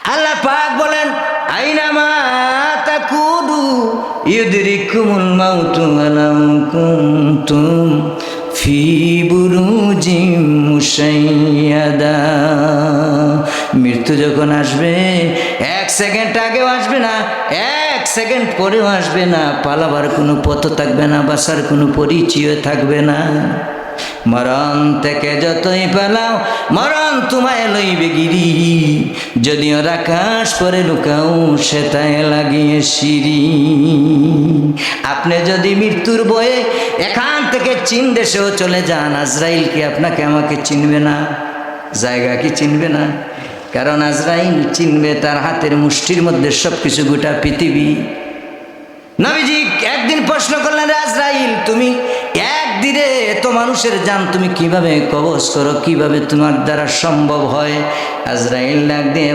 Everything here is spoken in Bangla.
আল্লাহ পাক বলেন আইনামা তাকুনু ইউদরিকুমুল মাউতু ওয়ালাউ কুনতুম ফি বুরুজিম মুশাইয়াদা। মৃত্যু যখন আসবে 1 সেকেন্ড আগেও আসবে না, 1 সেকেন্ড পরেও আসবে না, পালাবার কোনো পথ থাকবে না, বাঁচার কোনো পরিচয় থাকবে না। মরণ থেকে যতই পালাও মরণ তোমায় লইবে গিরি, যদিও আকাশ পরে লুকাও সেটাই লাগিয়ে সিঁড়ি। আপনি যদি মৃত্যুর ভয়ে এখান থেকে চীন দেশেও চলে যান, আজরাইল কি আপনাকে আমাকে চিনবে না? জায়গা কি চিনবে না? কারণ আজরাইল চিনবে তার হাতের মুষ্টির মধ্যে সব কিছু, গোটা পৃথিবী। নবীজি একদিন প্রশ্ন করলেন, আজরাইল তুমি একদিনে এত মানুষের জান তুমি কিভাবে কবজ করো, কিভাবে তোমার দ্বারা সম্ভব হয়? আজরাইল ডাক দিয়ে